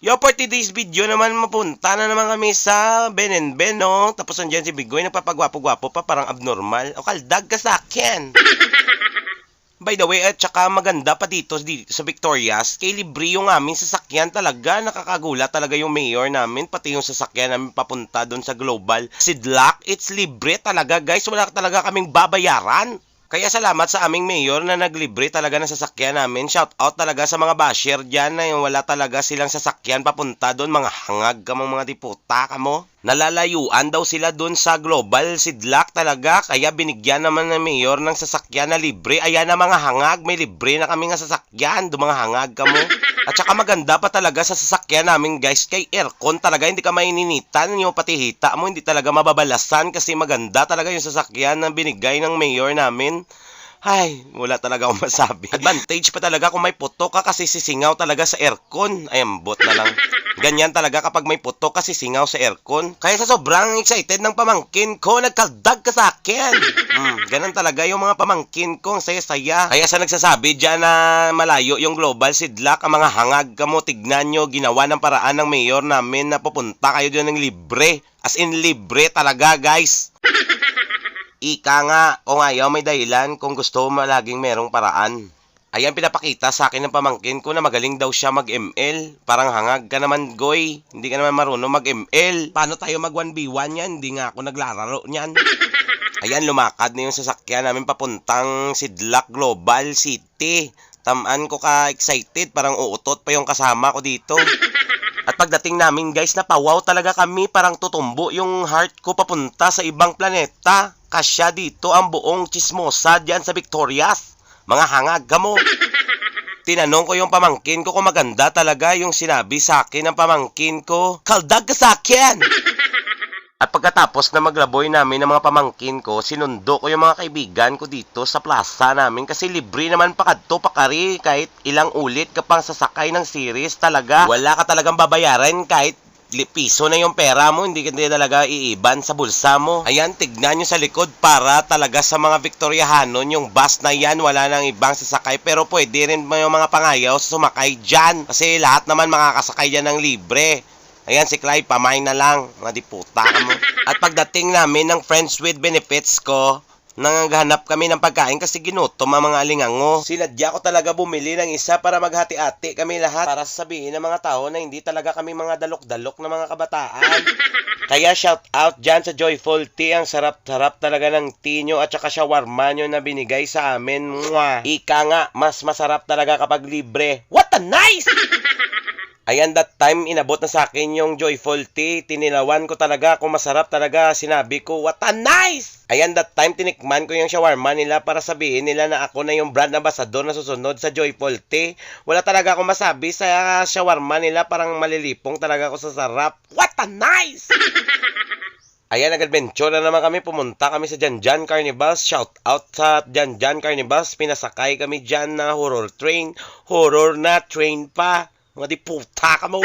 Yo, for today's video naman, mapunta na naman kami sa Ben and Ben, no? Tapos andyan si Bigoy, nagpapagwapo-gwapo pa, parang abnormal. O, kaldag ka sa akin. By the way, at saka maganda pa dito sa Victorias, kay libre yung aming sasakyan talaga. Nakakagulat talaga yung mayor namin, pati yung sasakyan namin papunta doon sa Global Sidlak. It's libre talaga, guys. Wala talaga kaming babayaran. Kaya salamat sa aming mayor na naglibre talaga ng sasakyan namin. Shout out talaga sa mga basher dyan na yung wala talaga silang sasakyan papunta doon. Mga hangag ka mga diputa ka mo. Nalalayuan daw sila doon sa Global Sidlak talaga. Kaya binigyan naman ng mayor ng sasakyan na libre. Ayan na mga hangag, may libre na kami nga sasakyan. Doon mga hangag ka mo. At saka maganda pa talaga sa sasakyan namin, guys. Kay aircon talaga, hindi ka maininitan. Yung pati hita mo, hindi talaga mababalasan. Kasi maganda talaga yung sasakyan na binigay ng mayor namin. Ay, wala talaga akong masabi. Advantage pa talaga kung may putok ka kasi sisingaw talaga sa aircon. Ay, ambot na lang. Ganyan talaga kapag may putok kasi singaw sa aircon. Kaya sa sobrang excited ng pamangkin ko, nagkaldag ka sa akin. Ganun talaga yung mga pamangkin ko, ang saya-saya. Kaya sa nagsasabi dyan na malayo yung Global Sidlak, ang mga hangag ka mo, tignan nyo, ginawa ng paraan ng mayor namin na pupunta kayo dyan ng libre. As in libre talaga, guys. Ika nga, o ngayon may dahilan kung gusto mo laging merong paraan. Ayan, pinapakita sa akin ng pamangkin ko na magaling daw siya mag-ML. Parang hangag ka naman, Goy. Hindi ka naman marunong mag-ML. Paano tayo mag-1v1 yan? Hindi nga ako naglalaro niyan. Ayan, lumakad na yung sasakyan namin papuntang Sidlak Global City. Tamaan ko ka-excited, parang uutot pa yung kasama ko dito. At pagdating namin, guys, napawaw talaga kami, parang tutumbo yung heart ko papunta sa ibang planeta. Kasya dito ang buong chismosa diyan sa Victorias. Mga hangag mo. Tinanong ko yung pamangkin ko kung maganda talaga yung sinabi sa akin ng pamangkin ko. Kaldag ka sa akin! At pagkatapos na maglaboy namin ng mga pamangkin ko, sinundo ko yung mga kaibigan ko dito sa plaza namin kasi libre naman pakadto pakari kahit ilang ulit ka pang sasakay ng series talaga. Wala ka talagang babayaran kahit piso na yung pera mo, hindi talaga iiban sa bulsa mo. Ayan, tignan nyo sa likod para talaga sa mga Victoriahanon, yung bus na yan, wala nang ibang sasakay. Pero pwede rin yung mga pangayaw sumakay dyan. Kasi lahat naman makakasakay dyan ng libre. Ayan, si Clyde, pamain na lang. Mga diputa mo. At pagdating namin ng Friends with Benefits ko, nanghahanap kami ng pagkain kasi ginutom ang mga alingango. Sinadya ko talaga bumili ng isa para maghati-hati kami lahat para sabihin ng mga tao na hindi talaga kami mga dalok-dalok na mga kabataan. Kaya shout out dyan sa Joyful Tea. Ang sarap-sarap talaga ng tea nyo at saka shawarma nyo na binigay sa amin. Mwah! Ika nga, mas masarap talaga kapag libre. What a nice! Ayan, that time, inabot na sa akin yung Joyful Tea. Tinilawan ko talaga kung masarap talaga. Sinabi ko, what a nice! Ayan, that time, tinikman ko yung shawarma nila para sabihin nila na ako na yung brand ambassador na susunod sa Joyful Tea. Wala talaga akong masabi sa shawarma nila. Parang malilipong talaga ako sa sarap. What a nice! Ayan, nag-adventure na naman kami. Pumunta kami sa Janjan Carnivals. Shout out sa Janjan Carnivals. Pinasakay kami dyan na horror train. Horror na train pa. Mga diputa ka mo.